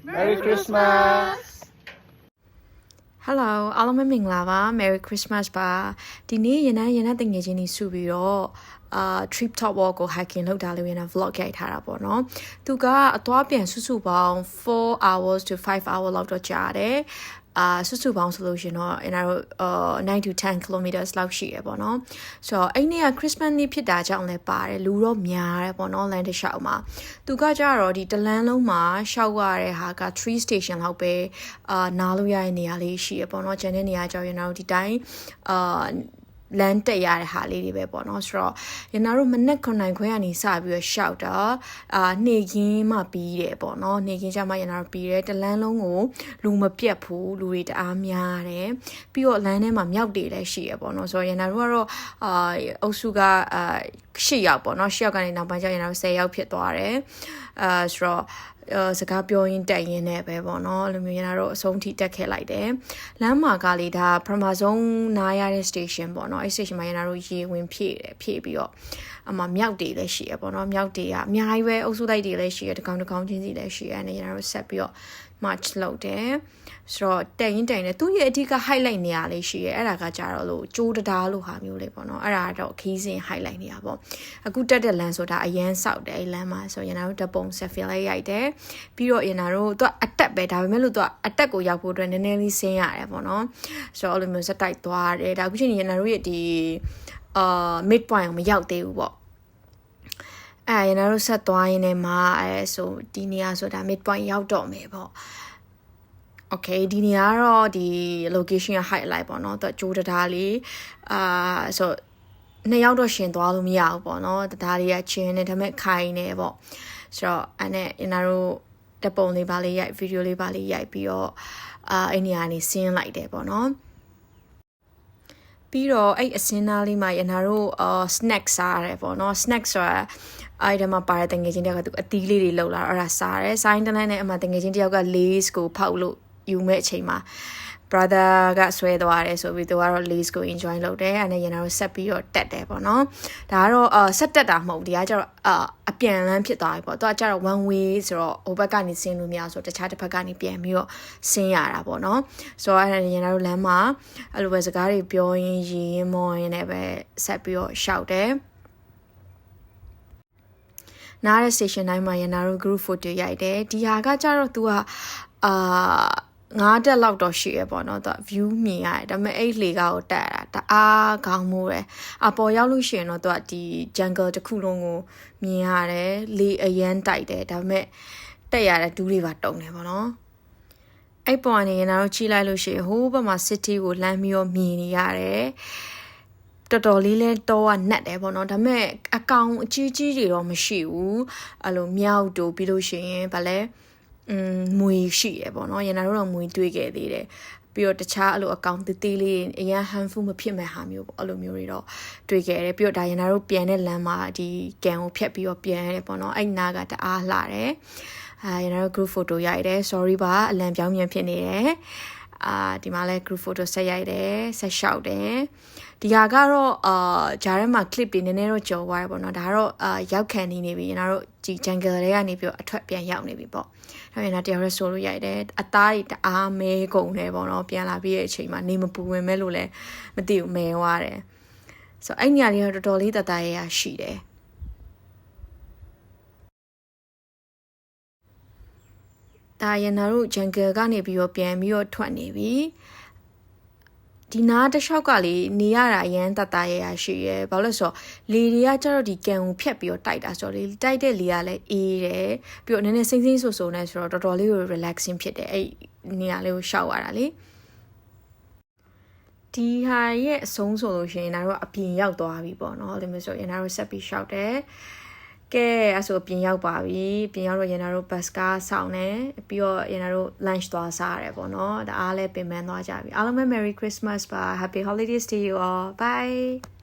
Merry Christmas Hello အားလုံးပဲမင်္ဂလာပါ Merry Christmas ပါဒီနေ့ရနတငယ်ချင်းတွေစုပြီးတော့trip top walk ကို hiking လုပ်တာလို့ရန vlog ရိုက်ထားတာပေါ့နော်သူကအသွားပြန်စုပေါင်း4 hours to 5 hours လောက်တော့ကြာတယ်စုပေါင်းဆိုလို့ရှင်တော့9 to 10 kilometers လောက်ရှိရပေါ့နော်ဆိုတော့အဲ့နေ့က Christmas နေ့ဖြစ်တာကြောင့်လည်းပါတယ်လူတော့များတယ်ပေါ့နော်လမ်းတစ်လျှောက်မှာသူကကြတော့ဒီတလန်းလုံးမှာရှောက်ရတဲ့ဟာက3 station လောက်ပဲနားလို့ရတဲ့နေရာလေးရှိရပေါ့နော်ကျန်တဲ့နေရာကြောင့်ရနော်ဒီတိုင်းလမ်းတက်ရတဲ့ဟာလေးတွေပဲပေါ့နော်ဆိုတော့ရနာတို့မနက်9:00ခွဲကနေစပြီးတော့ရှောက်တာနေကင်းမှပြီးတယ်ပေါ့နော်နေကင်းကျမှရနာတို့ပြီးတယ်တလန်းလုံးကိုလူမပြတ်ဘူးလူတွေတအားများတယ်ပြီးတော့လမ်းထဲမှာမြောက်တွေလည်းရှိရပေါ့နော်ဆိုတော့ရနာတို့ကတော့အုပ်စုက8ယောက်ပေါ့နော်8ယောက်ကနေနောက်ပိုင်းကျရင်တော့10ယောက်ဖြစ်သွားတယ်ဆိုတော့စကားပြောရင်းတက်ရင်းနဲ့ပဲပေါ့နော်လူမျိုးရနာတော့အဆုံးထိတက်ခဲ့လိုက်တယ်လမ်းမှာကလေဒါပထမဆုံးနားရတဲ့ station ပေါ့နော်အဲ့ station မှာရနာတို့ရေဝင်ဖြည့်ပြီးတော့အမမြောက်တွေလည်းရှိရပေါ့နော်မြောက်တွေကအများကြီးပဲအုပ်စုလိုက်တွေလည်းရှိရတကောင်ချင်းစီလည်းရှိရနဲ့ရနာတို့ဆက်ပြီးတော့ march လုပ်တယ်ဆိုတော့တက်ရင်တိုင်တယ်သူရဲ့အဓိက highlight နေရာလေးရှိရဲအဲ့ဒါကကြတော့လို့ကျိုးတံလို့ဟာမျိုးလေးပေါ့နော်အဲ့ဒါတော့ခီးစဉ် highlight နေရပေါ့အခုတက်တဲ့လမ်းဆိုတာအရန်ဆောက်တယ်အဲ့လမ်းမှာဆိုရင်တို့တပုံ selfie လေးရိုက်တယ်ပြီးတော့ရင်တို့သူကအတက်ပဲဒါပေမဲ့လို့သူကအတက်ကိုရောက်ဖို့အတွက်နည်းနည်းလေးဆင်းရတယ်ပေါ့နော်ဆိုတော့အဲ့လိုမျိုးစက်တိုက်သွားတယ်ဒါအခုချိန်ရင်တို့ရဲ့ဒီmid point ကိုမရောက်သေးဘူးပေါ့ရနာတို့ဆက်သွားရင်းနဲ့မှာဆိုဒီနေရာဆိုတာ mid point ရောက်တော့မယ်ပေါ့ Okay ဒီနေရာတော့ဒီ location က highlight ပေါ့နော်သူကကျိုးတံလေးဆိုနှစ်ယောက်တော့ရှင်သွားလို့မရဘူးပေါ့နော်တံလေးကချင်းနေဒါပေမဲ့ခိုင်နေပေါ့ဆိုတော့အဲ့နဲ့ရနာတို့တပုံလေးပါလေးရိုက်ဗီဒီယိုလေးပါလေးရိုက်ပြီးတော့အဲ့နေရာနေဆင်းလိုက်တယ်ပေါ့နော်ပြီးတော့အဲ့အစင်းသားလေးမှာရနာတို့snack စားရတယ်ပေါ့နော် snack ဆိုတာအဲ့ဒီမှာပါတဲ့တငယ်ချင်းတယောက်ကသူအသီးလေးတွေလောက်လာအဲ့ဒါစားတယ်ဆိုင်းတန်းနဲ့အမှတငယ်ချင်းတယောက်က lace ကိုဖောက်လို့ယူမဲ့အချိန်မှာ brother ကဆွဲသွားတယ်ဆိုပြီးသူကတော့ lace ကို enjoy လုပ်တယ်အဲ့နဲ့ရနာတို့ဆက်ပြီးတော့တက်တယ်ပေါ့နော်ဒါကတော့ဆက်တက်တာမဟုတ်ဒီကကျတော့အပြန်လန်းဖြစ်သွားပြီပေါ့သူကကျတော့ one way ဆိုတော့ဟိုဘက်ကနေဆင်းလို့မရဆိုတခြားတစ်ဖက်ကနေပြန်ပြီးတော့ဆင်းရတာပေါ့နော်ဆိုတော့အဲ့ဒါရနာတို့လမ်းမှာအဲ့လိုပဲစကားတွေပြောရင်းရေရင်မောရင်းနဲ့ပဲဆက်ပြီးတော့ရှောက်တယ်နားတဲ့ station တိုင်းမှာရနာတို့ group photo ရိုက်တယ်ဒီဟာကကြတော့ तू က9တက်လောက်တော့ရှိရပေါ့နော်သူ view မြင်ရတယ်ဒါပေမဲ့အဲ့လေကားကိုတက်ရတာတအားကောင်းမှုတယ်အပေါ်ရောက်လို့ရှိရင်တော့သူကဒီ jungle တစ်ခုလုံးကိုမြင်ရတယ်လေအရန်တိုက်တယ်ဒါပေမဲ့တက်ရတဲ့ဒူးတွေပါတုံတယ်ပေါ့နော်အဲ့ပေါ်ကနေရနာတို့ကြည့်လိုက်လို့ရှိရင်ဟိုးဘက်မှာ city ကိုလမ်းပြီးတော့မြင်နေရတယ်တော်တော်လေးလဲတော့ကနတ်တယ်ပေါ့နော်ဒါပေမဲ့အကောင်အကြီးတွေတော့မရှိဘူးအဲ့လိုမြောက်တို့ပြီးလို့ရှိရင်ဗာလဲမွေရှိရပေါ့နော်ရနာတို့တော့မွေတွေးခဲ့သေးတယ်ပြီးတော့တခြားအဲ့လိုအကောင့်သေးလေးအရန် harmful မဖြစ်မဲ့ဟာမျိုးပေါ့အဲ့လိုမျိုးတွေတော့တွေးခဲ့တယ်ပြီးတော့ဒါရနာတို့ပြန်တဲ့လမ်းမှာဒီကန်ကိုဖြတ်ပြီးတော့ပြန်ရတယ်ပေါ့နော်အဲ့နာကတအားလှတယ်ရနာတို့ group photo ရိုက်တယ် sorry ပါအလံပြောင်းပြန်ဖြစ်နေတယ်ဒီမှာလဲ group photo ဆက်ရိုက်တယ်ဆက်လျှောက်တယ်ဒီဟာကတော့ဂျားထဲမှာ clip တွေနည်းနည်းတော့ကြော်သွားတယ်ပေါ့နော်ဒါကတော့ရောက်ခံနေပြီကျွန်တော်တို့ဒီ jungle တွေကနေပြီးတော့အထွက်ပြန်ရောက်နေပြီပေါ့ဒါပေမဲ့တရားရဲဆိုလို့ရိုက်တယ်အသားတွေတအားမဲကုန်တယ်ပေါ့နော်ပြန်လာပြီးတဲ့အချိန်မှာနေမပူဝင်မဲလို့လည်းမသိဘူးမဲသွားတယ်ဆိုတော့အဲ့နေရာလေးတော့တော်တော်လေးတတရရရှိတယ်ဒါရနာတို့ jungle ကနေပြီးတော့ပြန်ပြီးတော့ထွက်နေပြီဒီနားတစ်လျှောက်ကလေနေရတာအရန်တတရရရှိရဲဘာလို့လဲဆိုတော့လေတွေကကျတော့ဒီကန်ကိုဖြတ်ပြီးတော့တိုက်တာဆိုတော့လေတိုက်တဲ့လေကလည်းအေးတယ်ပြီးတော့နည်းနည်းစိမ့်ဆိုးနေဆိုတော့တော်တော်လေးကို relaxing ဖြစ်တယ်အဲ့နေရာလေးကိုရှောက်ရတာလေဒီဟာရဲ့အဆုံးဆိုလို့ရှိရင်တို့အပြင်ရောက်သွားပြီပေါ့နော်အဲ့လိုမျိုးဆိုရင်တို့ဆက်ပြီးရှောက်တယ်ကဲအဲ့ဆိုပြင်ရောက်ပါပြီပြင်ရောက်တော့ရန်နာတို့ bus ကားဆောင်တယ်ပြီးတော့ရန်နာတို့ lunch သွားစားရတယ်ပေါ့နော်ဒါအားလည်းပင်ပန်းသွားကြပြီအားလုံးပဲ Merry Christmas ပါ Happy Holidays to you all bye